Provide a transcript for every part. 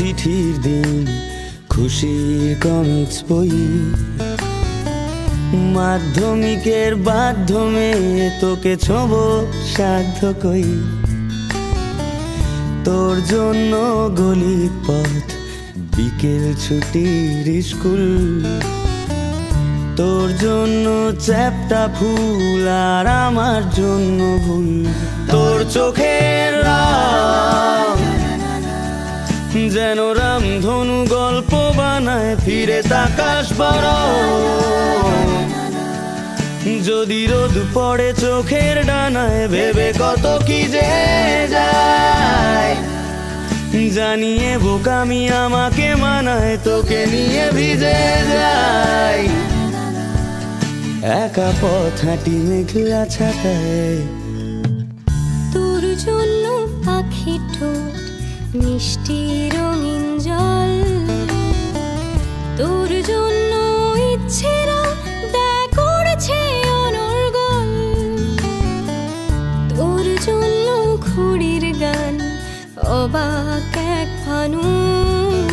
চিঠির দিন, খুশির কমিক্স বই, মাধ্যমিকের মাধ্যমে তোকে ছোব সাধ্য কই। তোর জন্য গলির পথ, বিকেল ছুটির স্কুল, তোর জন্য চ্যাপ্টা ফুল আর আমার জন্য ভুল। তোর চোখের রং যেন রামধনু গল্প বানায়, ফিরে তাকাস বড় যদি রোদ পড়ে চোখের ডানায়, ভেবে কত কি যে যায়। জানিয়ে বোকামি আমাকে মানায়, তোকে নিয়ে ভিজে যাই। একা পথ হাঁটি মেঘলা ছাতায়, তোর জন্য পাখি ঠোঁট মিষ্টি রঙিন জল, তোর জন্য ইচ্ছেরা দেখ করছে অনর্গল, তোর জন্য ঘুড়ির গান অবাক এক ফানুষ,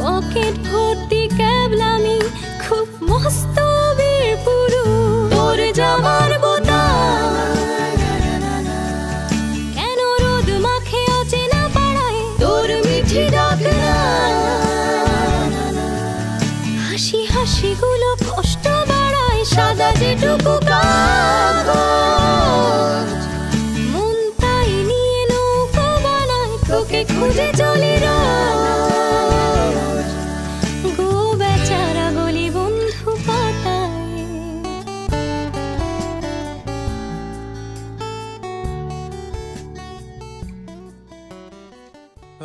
পকেট ভর্তি ক্যাবলামি খুব মস্ত বীর পুরুষ। তোর জামার বোতাম কেন রোদ মাখে অচেনা পাড়ায়, তোর মিঠি ডাকনা হাসি হাসি গুলো কষ্ট বাড়ায়, সাদা যেটুকু কাগজ মন তাই নিয়ে নৌকা বানায়, তোকে খুঁজে চলি রোজ। গো বেচারা বলি বন্ধু পাতায়,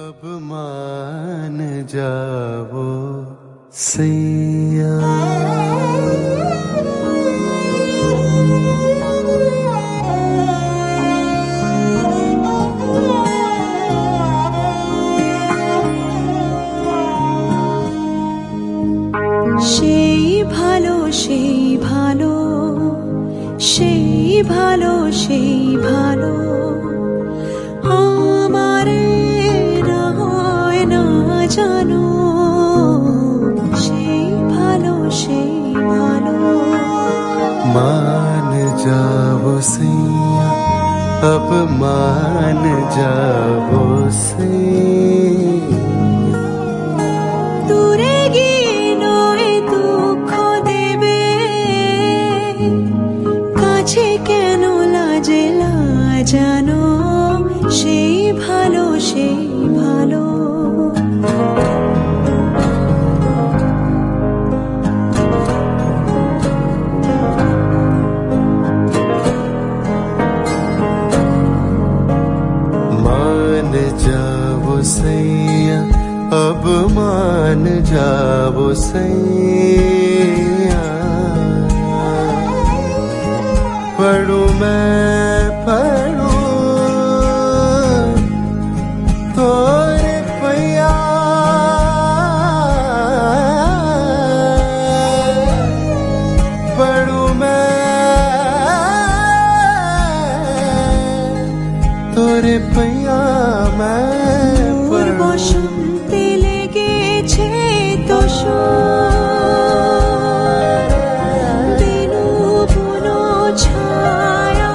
अब मान जाओ सैया, সেই ভালো সেই ভালো, সেই ভালো সেই ভালো, আমারে না হয় না জানো, সেই ভালো সেই ভালো। मान जाओ सैया, अब मान जाओ सैया। দূরে গিয়ে নয় দুঃখ দেবে, কাছে কেন লাজে লাজানো, সেই ভালো সেই ভালো। मान जाओ सैया, अब मान जाओ सैया। पढ़ूं मैं पढ़ूं तोरे पैया, पढ़ूं मैं तोरे पैया। मैं বসন্তে লেগেছে তোষণ, বেনু বুনো ছায়া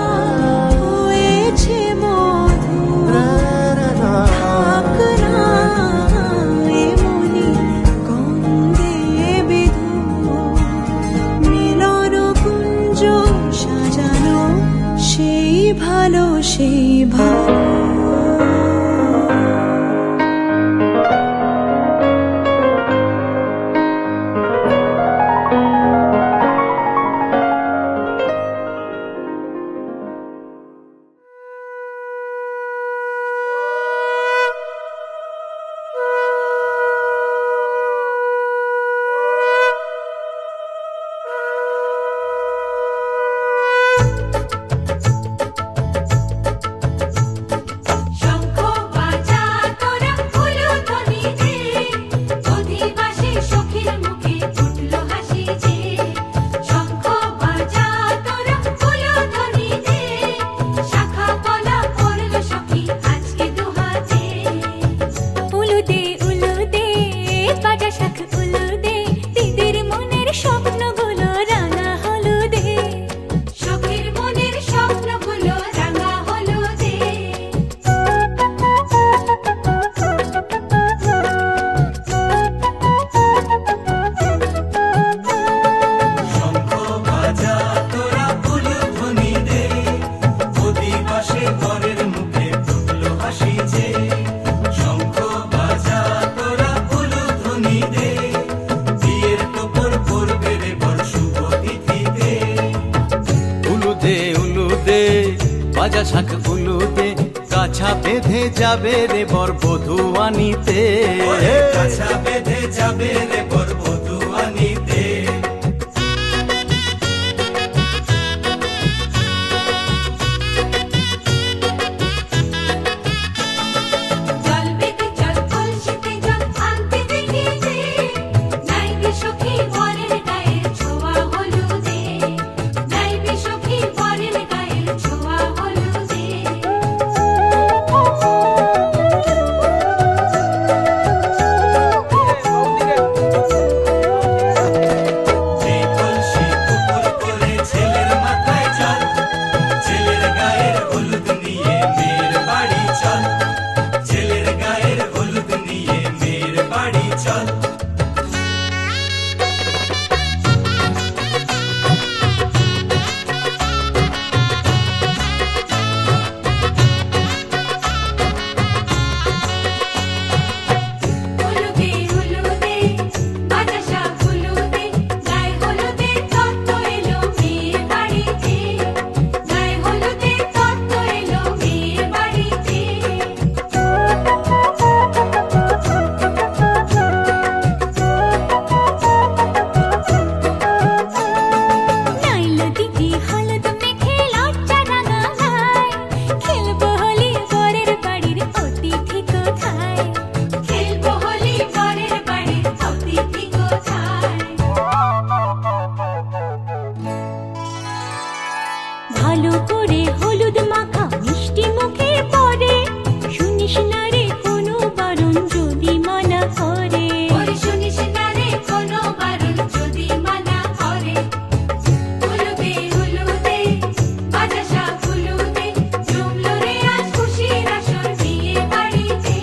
ভাজা শাক উলুতে কাছা বেঁধে যাবে রে বর বধূ আনিতে, কাছা বেঁধে যাবে রে বর বধূ আনিতে। ভালো করে হলুদ মাখা মিষ্টি মুখে পড়ে, শুনিস না রে কোনো বারণ যদি মানা করে, শুনিস না রে কোনো বারণ যদি মানা করে। হলুদে হলুদে ভাজা শাক হলুদে জমলো রে আজ খুশির আসর বিয়ে বাড়িতে।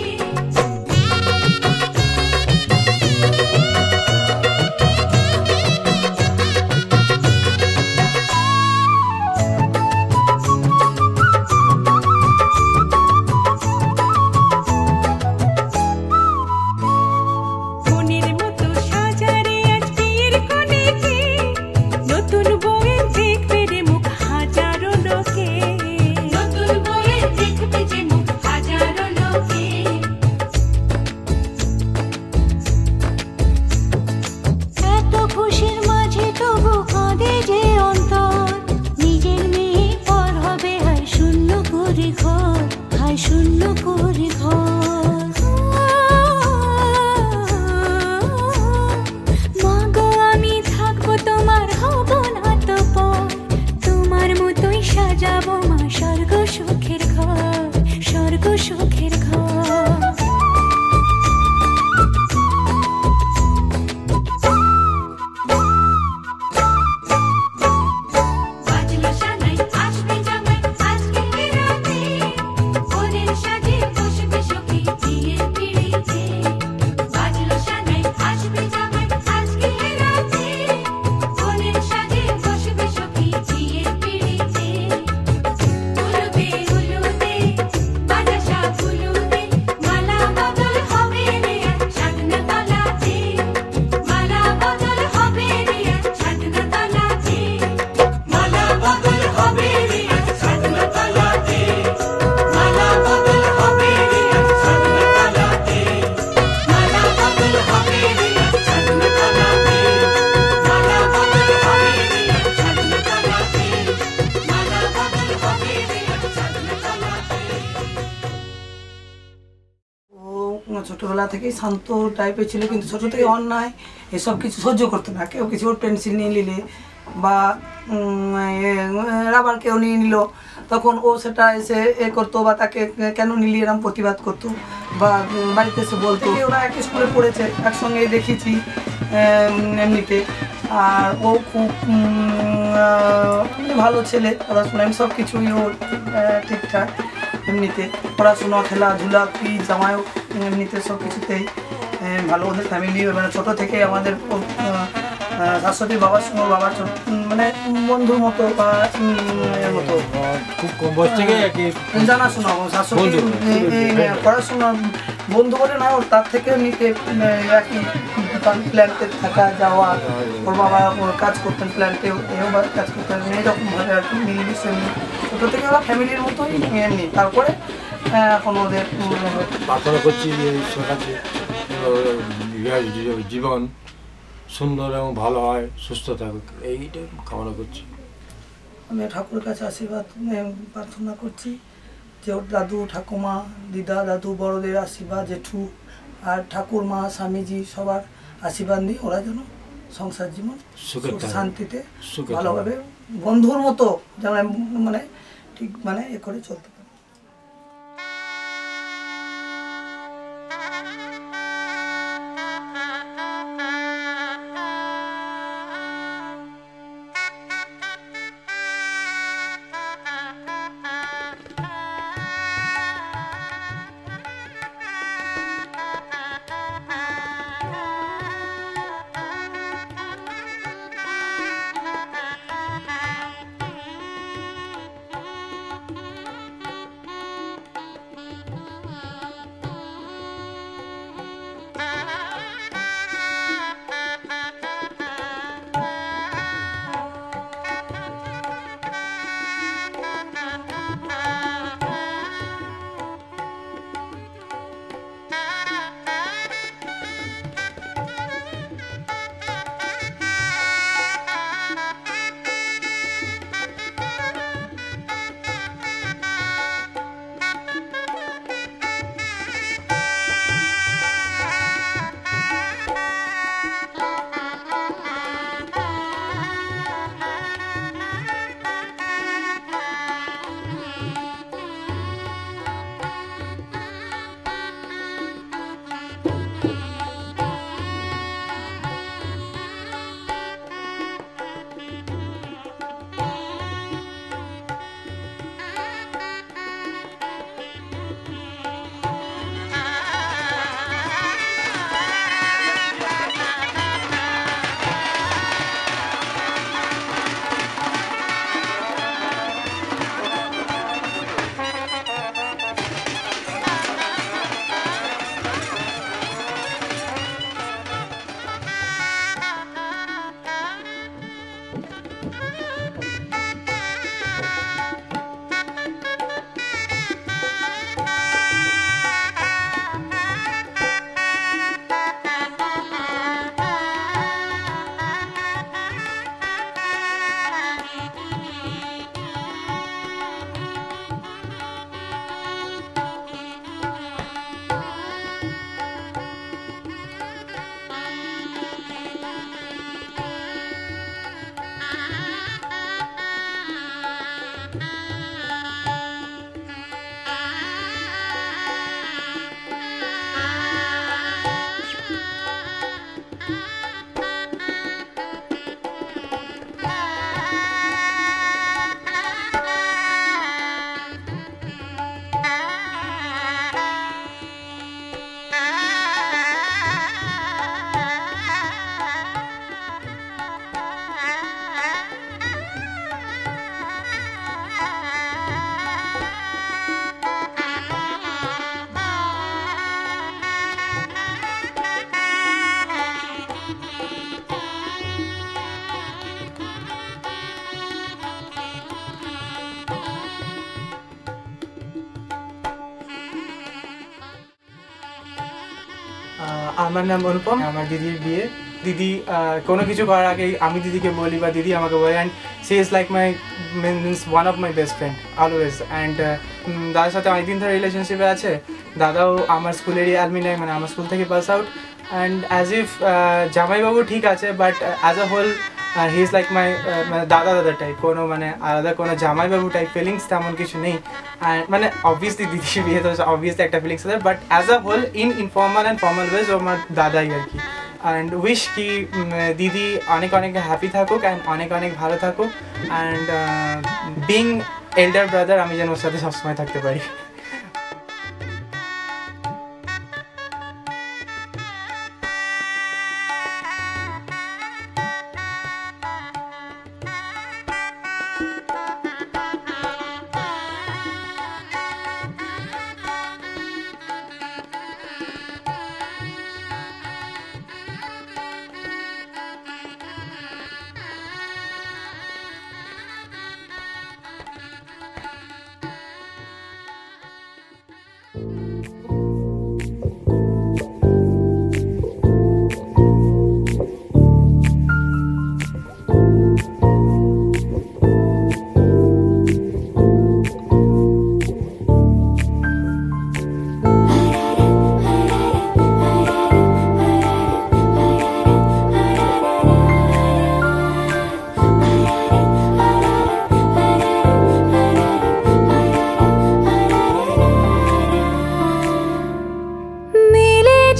ছোটবেলা থেকেই শান্ত টাইপের ছিল, কিন্তু ছোট থেকে অন্যায় এসব কিছু সহ্য করতো না। কেউ কিছু পেন্সিল নিয়ে নিলে বা রাবার কেউ নিয়ে নিল, তখন ও সেটা এসে করতো বা তাকে কেন নিলি এরকম প্রতিবাদ করতো বা বাড়িতে এসে বলতো। ওরা এক স্কুলে পড়েছে, একসঙ্গে দেখেছি এমনিতে। আর ও খুব ভালো ছেলে, পড়াশোনা সব কিছুই ও ঠিকঠাক। এমনিতে পড়াশোনা, খেলাধুলা, কি জামাইও এমনিতে সব কিছুতেই ভালো। ওদের ফ্যামিলি মানে ছোটো থেকে আমাদের শাশুড়ি বাবার সঙ্গে বাবার মানে বন্ধুর মতো বা মতো খুব কম বয়স থেকে জানাশোনা। শাশুড়ি পড়াশোনা বন্ধু বলে না, ওর তার থেকে নিতে একই প্ল্যান্টে থাকা যাওয়া। ওর বাবা কাজ করতেন প্ল্যান্টে, এও কাজ করতেন, এইরকমভাবে আর কি মিলেমিশে ছোটো ছোটো থেকে ওরা ফ্যামিলির মতোই এমনি। তারপরে এখন ওদের প্রার্থনা করছি যে ঈশ্বর কাছে জীবন সুন্দর এবং ভালো হয়, সুস্থ থাকুক, এইটাই কামনা করছি। আমি ঠাকুরের কাছে আশীর্বাদ প্রার্থনা করছি যে ওর দাদু ঠাকুমা দিদা দাদু বড়দের আশীর্বাদ, জেঠু আর ঠাকুরমা স্বামীজি সবার আশীর্বাদ নিয়ে ওরা যেন সংসার জীবন শান্তিতে ভালোভাবে বন্ধুর মতো যেন মানে ঠিক মানে এ করে চলতে পারে। আমার নাম অনুপম, আমার দিদির বিয়ে। দিদি কোনো কিছু করার আগেই আমি দিদিকে বলি বা দিদি আমাকে বলে, and she is like my means one of my best friend always. And দাদার সাথে অনেকদিন ধরে রিলেশনশিপে আছে। দাদাও আমার স্কুলেরই অ্যালমিনাই, মানে আমার স্কুল থেকে pass out. And as if জামাইবাবু ঠিক আছে, but as a whole he is like my মানে দাদা টাইপ, কোনো মানে আলাদা কোনো জামাইবাবু টাইপ ফিলিংস তেমন কিছু নেই। অ্যান্ড মানে অবভিয়াসলি দিদির বিয়ে তো অবভিয়াসলি একটা ফিলিংস আছে, but as a whole informal and formal ways ও আমার দাদাই আর কি। অ্যান্ড উইশ কি দিদি অনেক অনেক হ্যাপি থাকুক অ্যান্ড অনেক অনেক ভালো থাকুক। অ্যান্ড বিং এল্ডার ব্রাদার আমি যেন ওর সাথে সবসময় থাকতে পারি।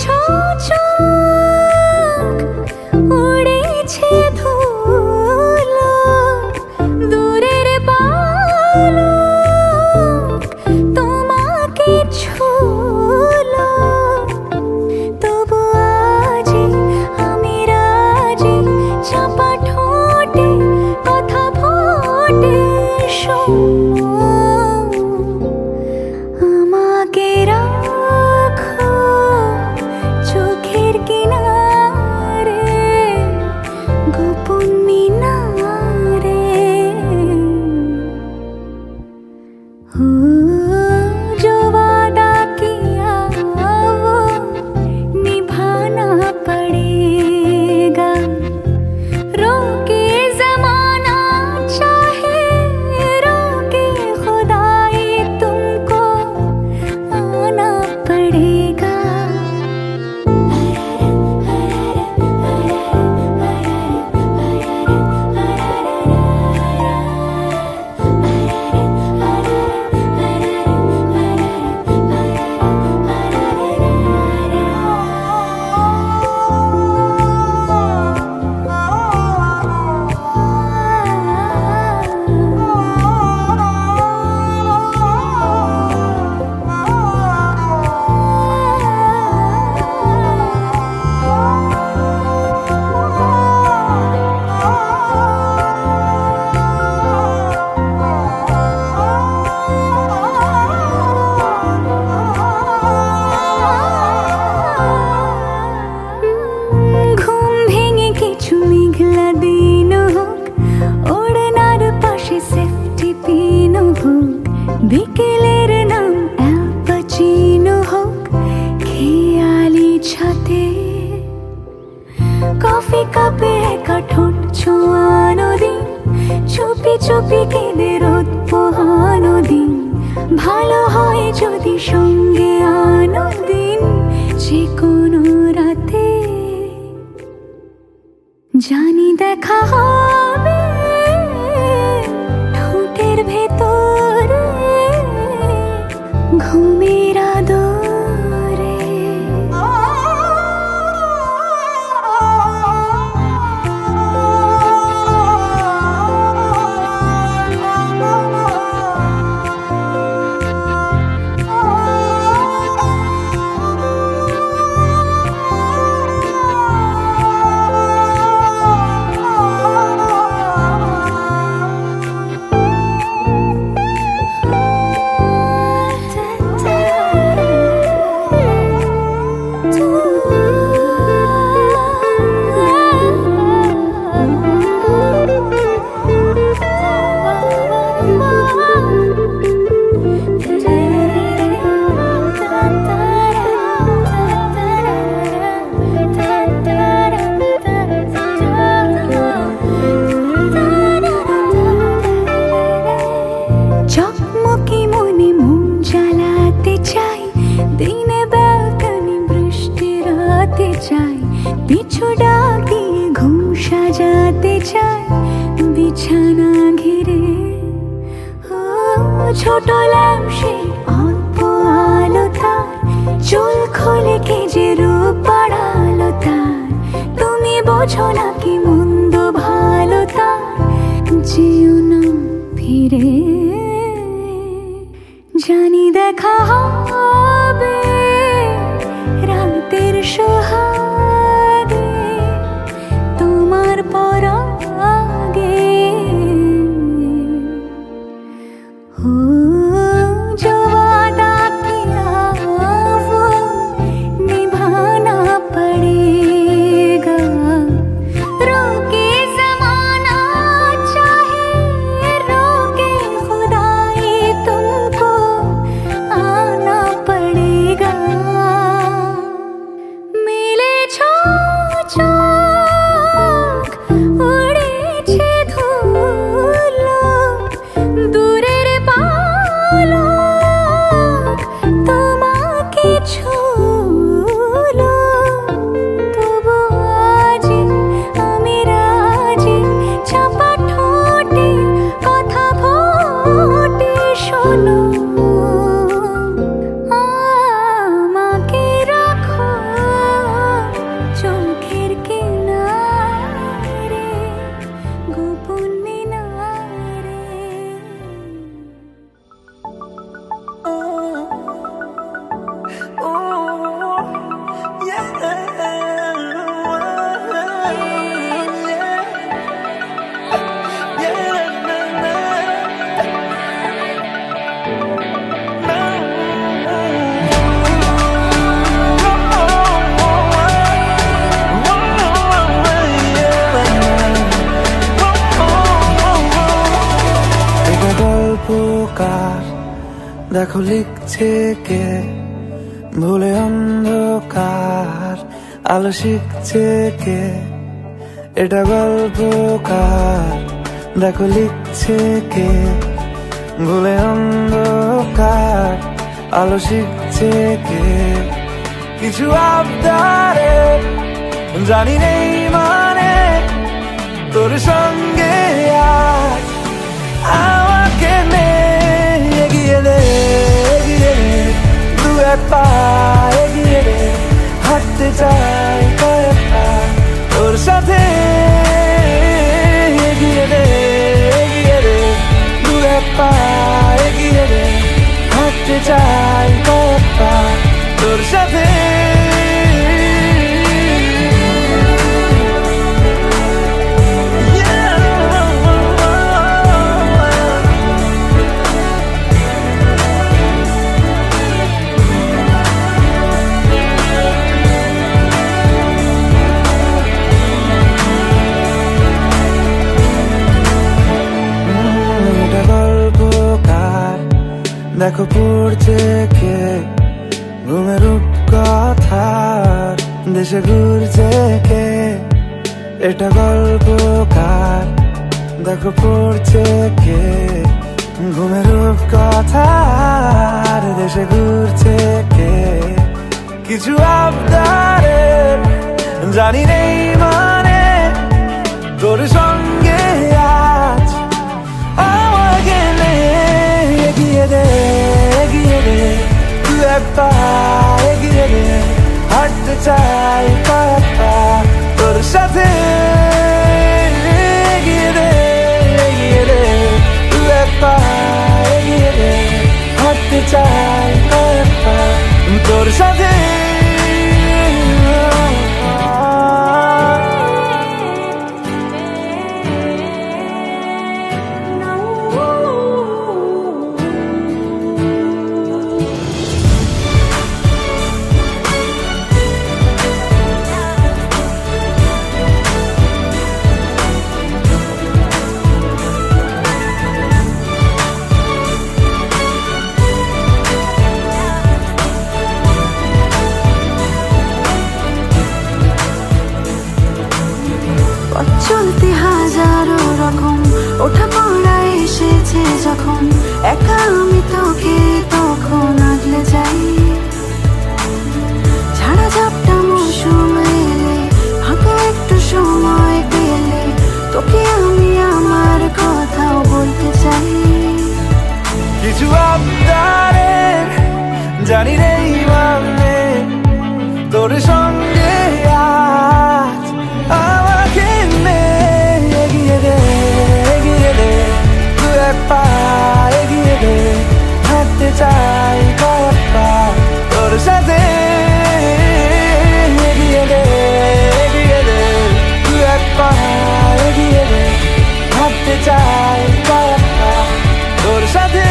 চোখ উড়েছে ধুলো দূরের পালক তোমাকে ছুলো তবু আজি আমি রাজি চাপা ঠোঁটে কথা ফোটে শোনো আমাকে রাখো চোখের কিনারে গোপন মিনারে हो जो वादा किया वो निभाना पड़ेगा रोके ज़माना चाहे रोके खुदाई तुमको आना पड़ेगा ঘুম ভেঙে কিছু মেঘলা দিন হোক ওড়নার পাশে সেফটি পিন হোক বিকেলের নাম অ্যালপাচিনো হোক খেয়ালি ছাতে কফি কাপে একা ঠোঁট ছোঁয়ানো দিন চুপি চুপি কেঁদে রোদ পোহানো দিন ভালো হয় যদি সঙ্গে আনো দিন যে কোনো রাতে জানি দেখা হবে ঠোঁটের ভেতরে ঘুমের আদরে চকমকি মনে মন জ্বালাতে চাই দিনে ব্যালকনি বৃষ্টি রাতে চাই পিছু ডাক দিয়ে ঘুম সাজাতে চাই বিছানা ঘিরে ও ছোট ল্যাম্পে অল্প আলো তার চুল খোলে কে যে রূপ বাড়ালো তার তুমি বোঝো না কি মন্দ ভালো তার যেও না ফিরে জানি দেখা হবে রাতের সোহাগে তোমার পরাগে हो जो वादा किया वो निभाना पड़ेगा रोके ज़माना चाहे रोके खुदाई तुमको आना पड़ेगा मिले চোখ উড়েছে ধুলো দূরের পালক তোমাকে ছুলো তবু আজি আমি রাজি চাপা ঠোঁটে কথা ফোটে শোনো আমাকে রাখো দেখো লিখছে কে ভুলে অন্ধকার আলো শিখছে কে এটা গল্পকার দেখো লিখছে কে ভুলে অন্ধকার আলো শিখছে কে কিছু আবদারে জানি নেই মানে তোর সঙ্গে আজ আমাকে নে এগিয়ে দে দু এক পা এগিয়ে দে হাঁটতে চাই কয়েক পা তোর সাথে এগিয়ে দে দু এক পা এগিয়ে দে হাঁটতে চাই কয়েক পা তোর সাথে দেখো পড়ছে কে ঘুমের রূপকথার দেশে ঘুরছে কে এটা গল্পকার দেখো পড়ছে কে ঘুমের রূপকথার দেশে ঘুরছে কে কিছু আবদারে জানি নেই মানে তোর সঙ্গে আজ আমাকে নে এগিয়ে দে দু এক পা এগিয়ে দে হাঁটতে চাই কয়েক পা তোর সাথে এগিয়ে দে দু এক পা এগিয়ে দে হাঁটতে চাই কয়েক পা তোর সাথে চলতে হাজারো রকম ওঠা পড়া এসেছে যখন একা আমি তোকে তখন আগলে যাই ঝাড়া ঝাপটা মৌসুম এলে ফাঁকা একটু সময় পেলে তোকে আমি আমার কথাও বলতে চাই কিছু আবদারে জানি নেই মানে তোর সঙ্গে আজ আমাকে নে এগিয়ে দে দু এক পা এগিয়ে দে হাঁটতে চাই কয়েক পা তোর সাথে এগিয়ে দে দু এক পা এগিয়ে দে হাঁটতে চাই কয়েক পা তোর সাথে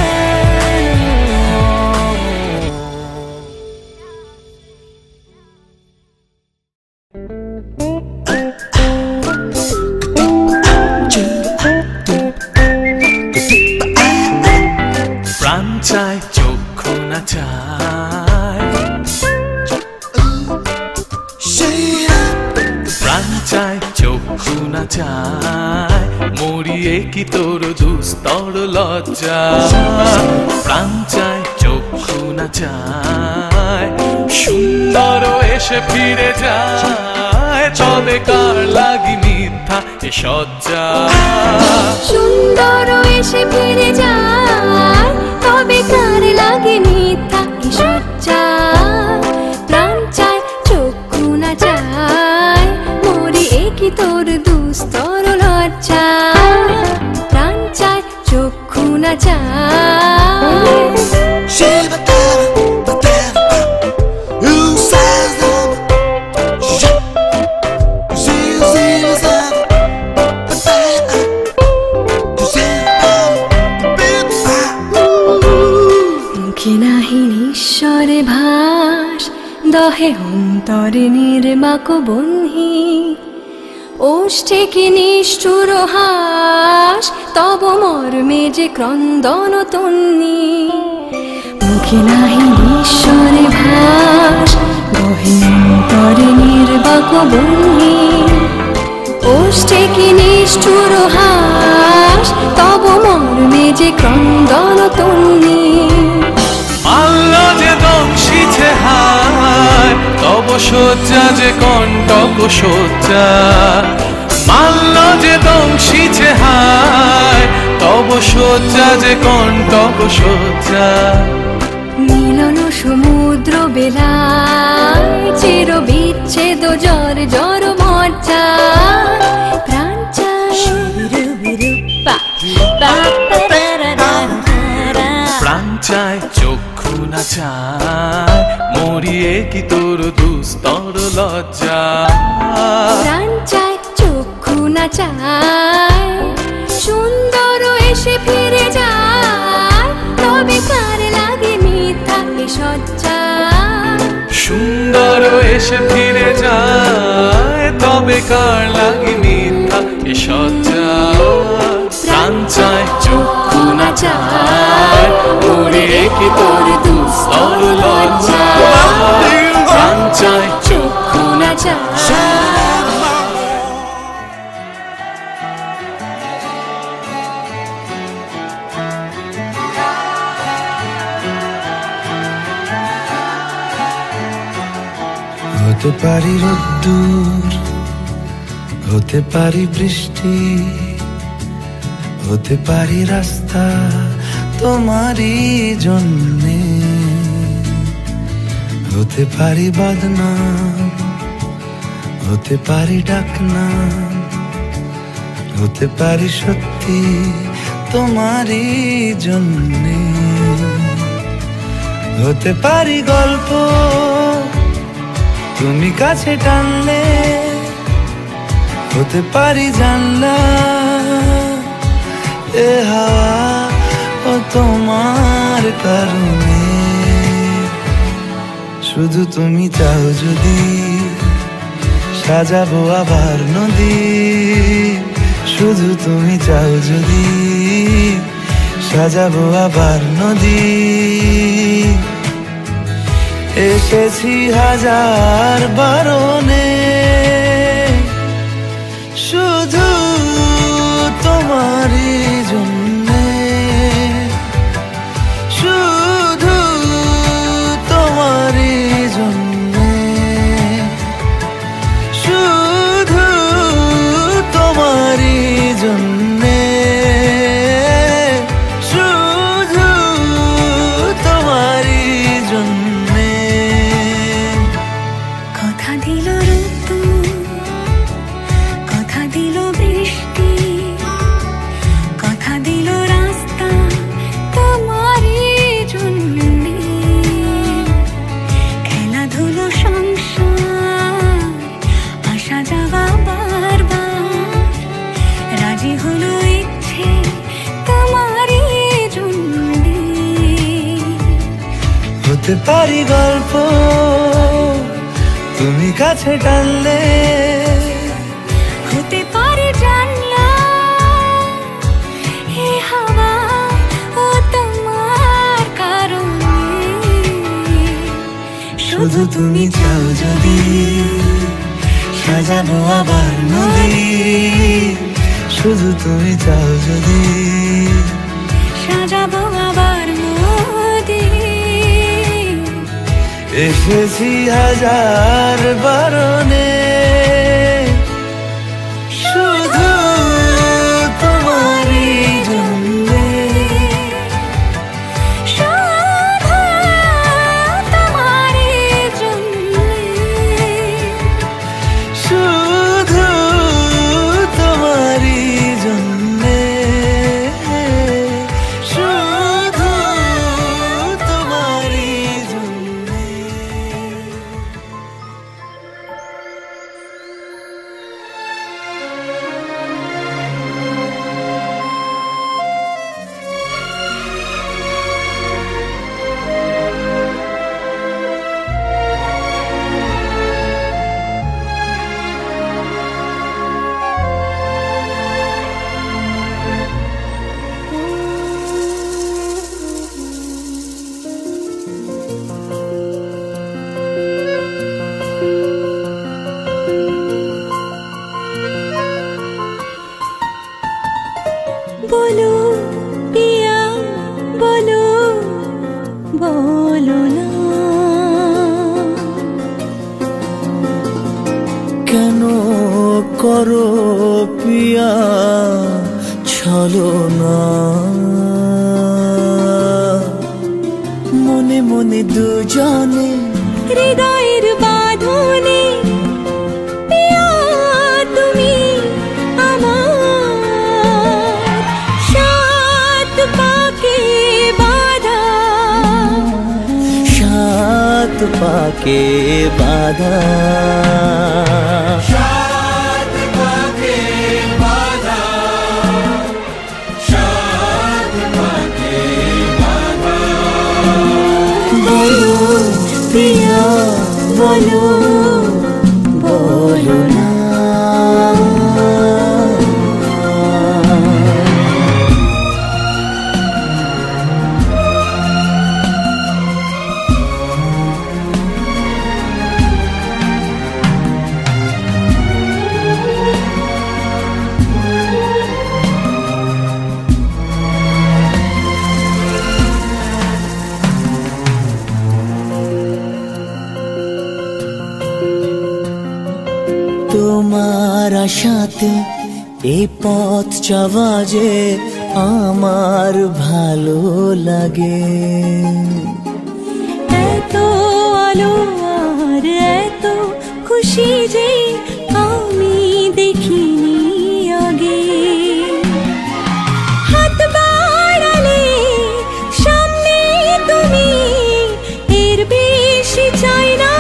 প্রাণ চায় চক্ষু না চায় প্রাণ চায় চক্ষু না চায় মরিয়ে কি তোর দুস্তর লজ্জা প্রাণ চায় চক্ষু না চায় সুন্দর এসে ফিরে যায় তবে কার লাগি মিথ্যা এ সজ্জা সুন্দর এসে ফিরে যায় তবে কার লাগে মিথ্যা এ সজ্জা প্রাণ চায় চক্ষু না চায় মরি একই তোর দুস্তর লজ্জা প্রাণ চায় চক্ষু না চায় ঈশ্বরে ভাস দহে অন্তরে নির্বাক বহ্নি ওষ্ঠে কি নিষ্ঠুর হাস তব মর্মে যে ক্রন্দন তন্নি চোখে নাহি ঈশ্বরে ভাস বহে অন্তরে নির্বাক বন্যে ওষ্ঠে কি নিষ্ঠুর হাস তব মর্মে যে ক্রন্দন তন্নি মাল্য যে দংশিছে হায় তব শয্যা যে কণ্টক শয্যা মাল্য যে দংশিছে হায় তব শয্যা যে কণ্টক শয্যা মিলন সমুদ্র বেলায় চির বিচ্ছেদ জ্বর জ্বর মজ্জা প্রাণ চায় প্রাণ চায় চক্ষু না চায় মরিয়ে কি তোর দুস্তর লজ্জা প্রাণ চায় চক্ষু না চায় সুন্দর এসে ফিরে যায় তবে কার লাগে মিথ্যা এ সজ্জা সুন্দর এসে ফিরে যায় তবে কার লাগে মিথ্যা এ সজ্জা প্রাণ চায় চক্ষু না চায় মরিয়ে কি তোর দুস্তর লজ্জা প্রাণ চায় চক্ষু না চায় হতে পারি রোদ্দুর হতে পারি বৃষ্টি হতে পারি রাস্তা তোমারই জন্যে হতে পারি বদনাম হতে পারি ডাকনাম হতে পারি সত্যি তোমারই জন্যে হতে পারি গল্প তুমি কাছে টানলে হতে পারি জানলা এ হাওয়া ও তোমার কারণে শুধু তুমি চাও যদি সাজাবো আবার নদী শুধু তুমি চাও যদি সাজাবো আবার নদী এসেছি হাজার বারণে শুধু তোমারই জন্যে শুধু তোমারই জন্যে শুধু তোমারই জন্যে শুধু তোমারই জন্যে কথা দিল ঋতু কথা দিল বৃষ্টি কথা দিল রাস্তা তোমারই জন্যে খেলাধুলো সংসার আসা যাওয়া বারবার রাজি হলো ইচ্ছে তোমারই জন্যে হতে পারি গল্প তুমি কাছে টানলে হতে পারে জানলা হে হাওয়া ও তোমার কারণে শুধু তুমি চাও যদি সাজাবো আবার নদী শুধু তুমি চাও যদি সাজাবো আবার নদী এসেছি হাজার বারণে শুধু তোমারই জন্যে শুধু তোমারই জন্যে শুধু তোমারই জন্যে শুধু তোমারই জন্যে কেন করো পিয়া ছলনা, মনে মনে দুজনে হৃদয়ের বাঁধনে পিয়া তুমি আমার, সাত পাকে বাঁধা, সাত পাকে বাঁধা, সাত পাকে বাঁধা, সাত পাকে বাঁধা। বলো প্রিয়া বলো, বলো না। তোমার আশাতে এই পথ চলা যে আমার ভালো লাগে, এত আলো আর এত খুশি যে আমি দেখিনি আগে। হাত বাড়ালে সামনে তুমি, এর বেশি চাই না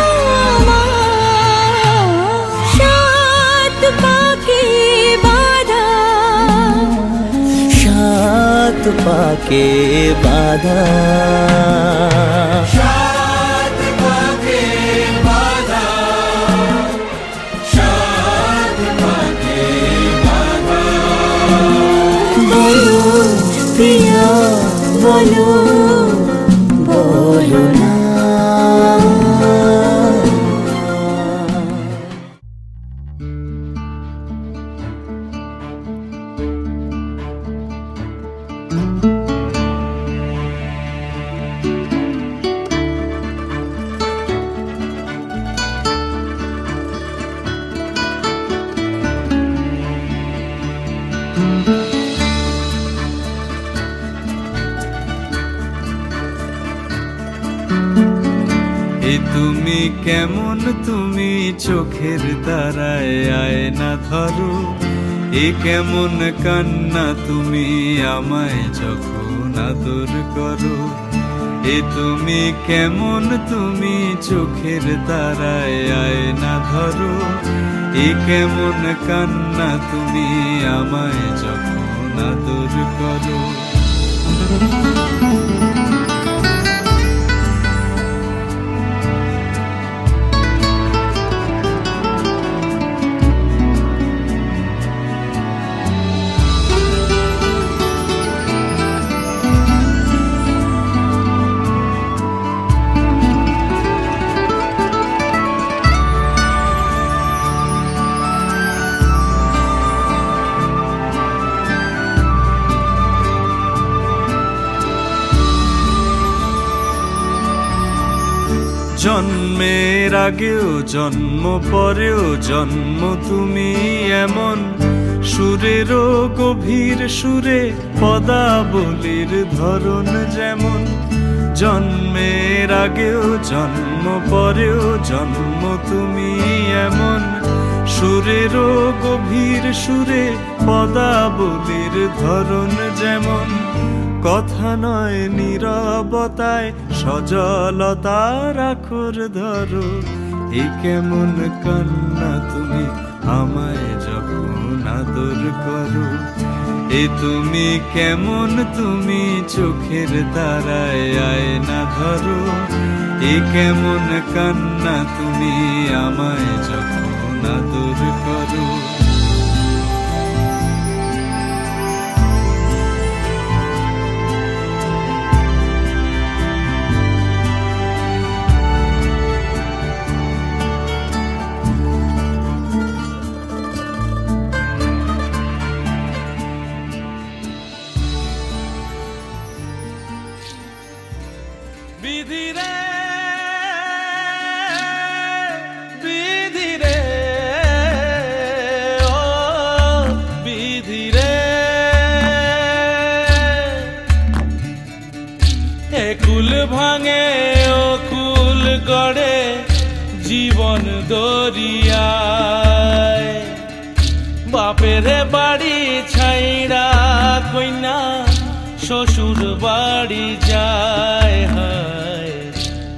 আমার। সাত পাকে বাঁধা, সাত পাকে বাঁধা, সাত পাকে বাঁধা, সাত পাকে বাঁধা। বলো প্রিয়া বলো, বলো না। এ তুমি কেমন, তুমি চোখের তারায় আয়না ধরো। এ কেমন কান্না তুমি আমায় যখন আদর করো। এ তুমি কেমন, তুমি চোখের তারায় আয়না ধরো। এ কেমন কান্না তুমি আমায় যখন আদর করো। জন্মের আগেও জন্ম পরেও জন্ম তুমি এমন, সুরেরও গভীর সুরে পদাবলীর ধরন যেমন। জন্মের আগেও জন্ম পরেও জন্ম তুমি এমন, সুরেরও গভীর সুরে পদাবলীর ধরন যেমন। কথা নয় নীরবতায় সজলতার আখর ধরো। এ কেমন কান্না তুমি আমায় যখন আদর করো। এ তুমি কেমন, তুমি চোখের তারায় আয়না ধরো। এ কেমন কান্না তুমি আমায় যখন আদর করো। বিধি রে, বিধি রে, ভাঙে অকুল গড়ে জীবন দরিয়ায় বাপের বাড়ি ছাইড়া কইনা শ্বশুর বাড়ি যায় হায়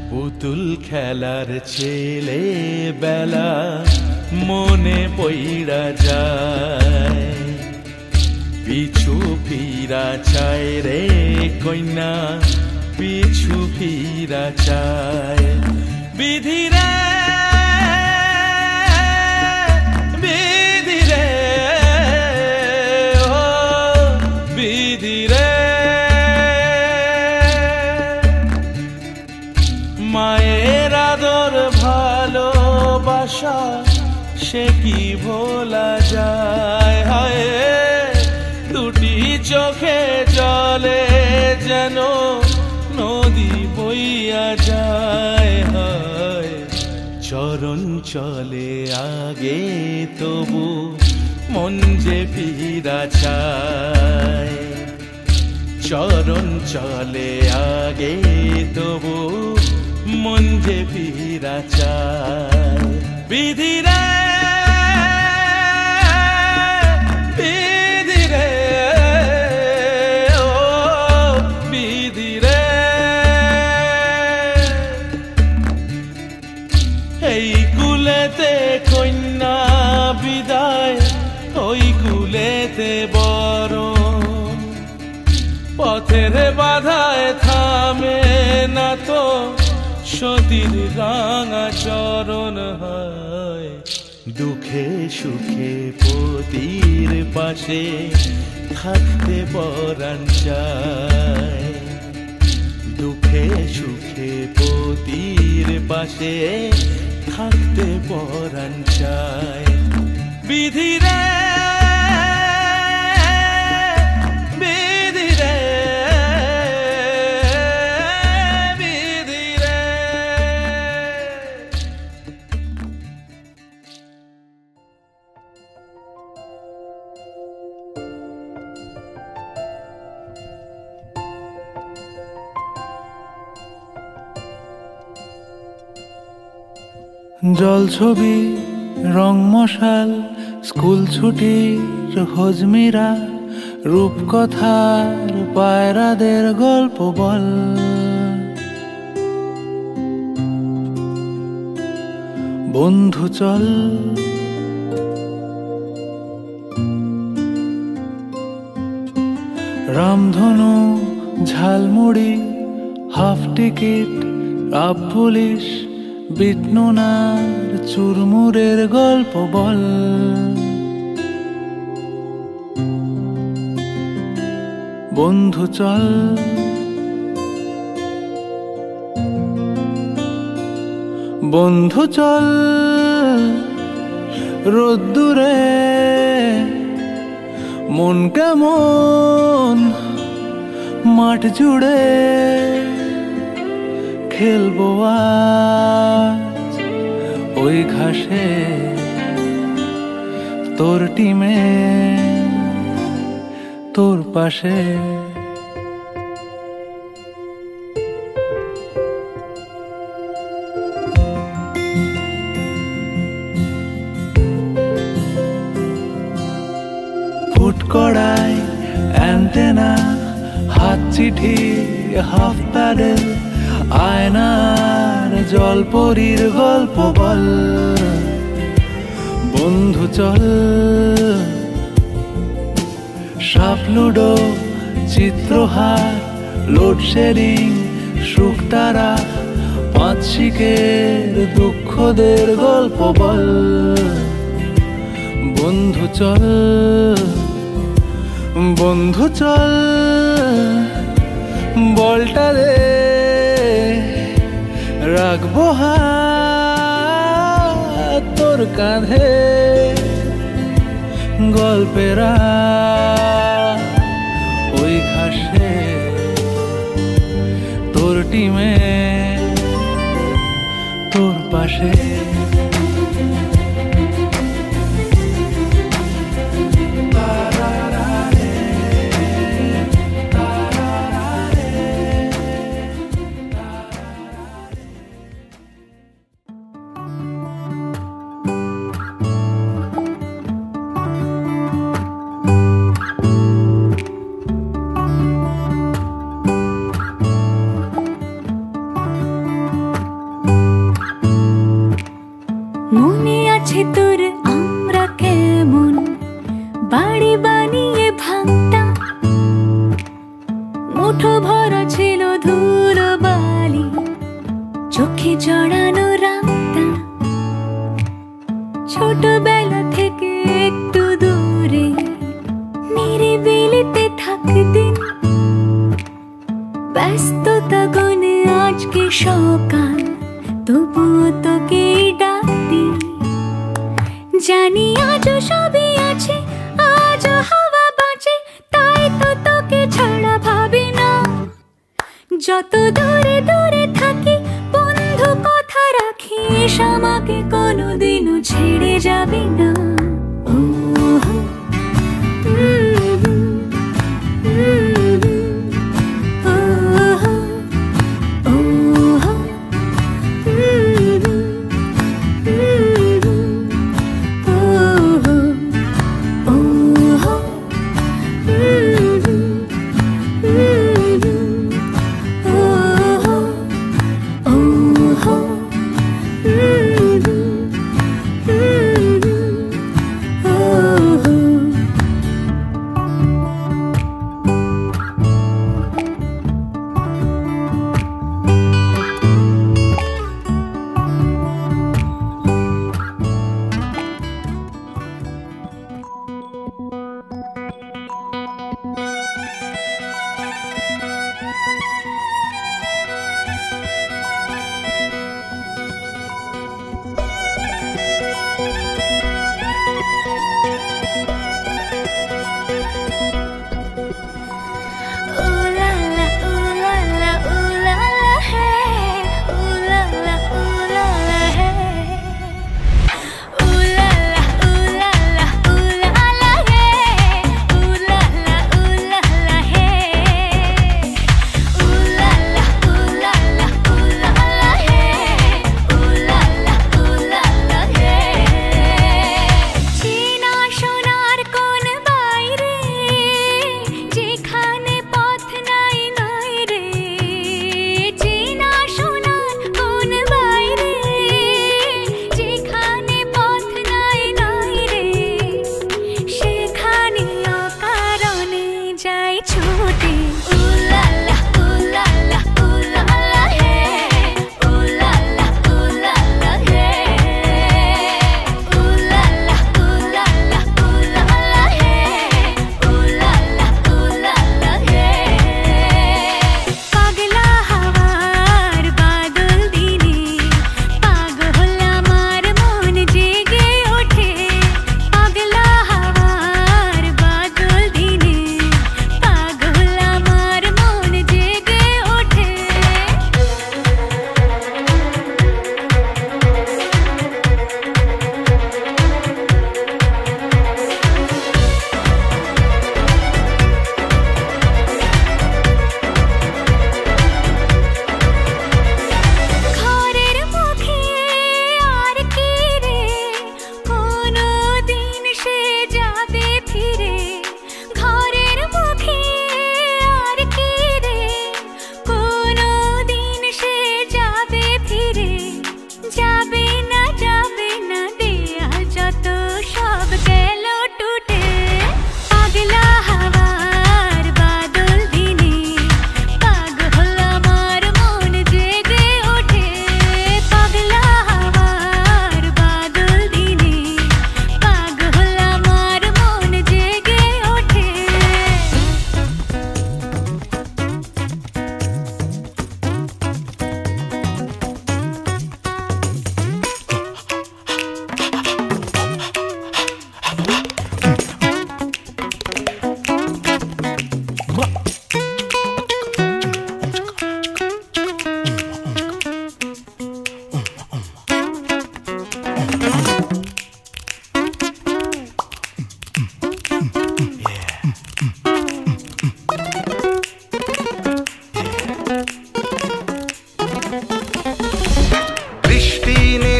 পুতুল খেলার ছেলে বেলা মনে পইড়া যায় পিছু ফিরা চায় রে কইনা পিছু ফিরা চায় বিধিরে বিধিরে ও বিধিরে মায়ের আদর ভালোবাসা সে কি ভোলা যায় হায় দুটি চোখে জলে যেন নদী বইয়া যায় হায় চরণ চলে আগে তবু মন যে ফিরা চায় চরণ চলে আগে তবু মন যে ফিরা চায় বিধিরে বিধিরে ও বিধিরে এই কুলেতে কন্যা বিদায় ওই কুলেতে বড় পথের বাধায় থামে না তো সতীর রাঙা চরণ হয় দুঃখে সুখে পতির পাশে থাকতে পরাণ চায় দুঃখে সুখে পতির পাশে থাকতে পরাণ চায় বিধিরে বিধিরে বিধিরে জল ছবি রং মশাল স্কুল ছুটির হজমিরা রূপকথার পায়রাদের গল্প বল বন্ধু চল রামধনু ঝালমুড়ি হাফ টিকিট আপ পুলিশ বিটনুনার চুরমুরের গল্প বল বন্ধু চল বন্ধু চল রোদ্দুরে মন কেমন মাঠ জুড়ে খেলবো আজ ওই ঘাসে তোর টিমে তোর পাশে ফুট কড়াই অ্যান্টেনা হাত চিঠি হাফ প্যাডেল আয়নার জলপরীর গল্প বল বন্ধু চল সাপ লুডো চিত্রহার লোডশেডিং শুকতারা পাঁচ শিকের দুঃখদের গল্প বল বন্ধু চল বন্ধু চল বলটা দে রাখবো হাত তোর কাঁধে গল্পেরা ওই ঘাসে তোর টিমে তোর পাশে জড়ানো রাতটা ছোটবেলা থেকে একটু দূরে নিরিবিলিতে থাকদিন ব্যস্ততা গনে আজকে সকাল তবুও তোকে ডাকতি জানি আজও সবই আছে আজও হাওয়া বাজে তাই তো তোকে ছাড়া ভাবি না যত দূরে দূরে থাকি বন্ধু কথা রাখিস আমাকে কোনোদিনও ছেড়ে যাবি না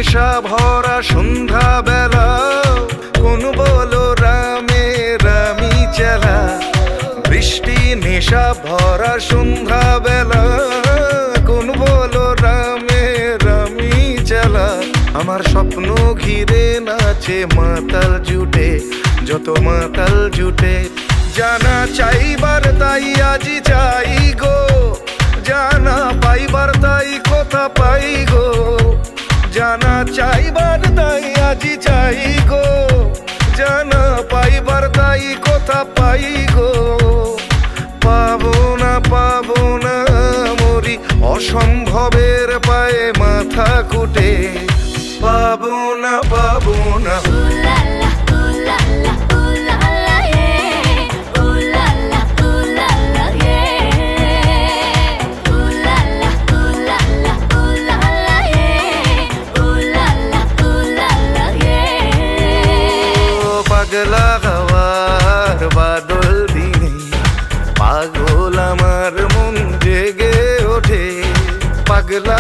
নেশা ভরা সন্ধ্যা বেলা কোন বলো রামে রামি চালা বৃষ্টি নেশা ভরা সন্ধ্যা বেলা কোন বলো রামে রামি চালা আমার স্বপ্ন ঘিরে নাচে মাতাল জুটে যত মাতাল জুটে জানা চাইবার তাই আজি চাই গো জানা পাইবার তাই কথা পাই গো, জানা চাইবার তাই আজি চাই গো, জানা পাইবার তাই কথা পাই গো। পাবো না মরি অসম্ভবের পায়ে মাথা কুটে, পাবো না পাগলা হওয়ার বাদল দিনে পাগল আমার মন জেগে ওঠে, পাগলা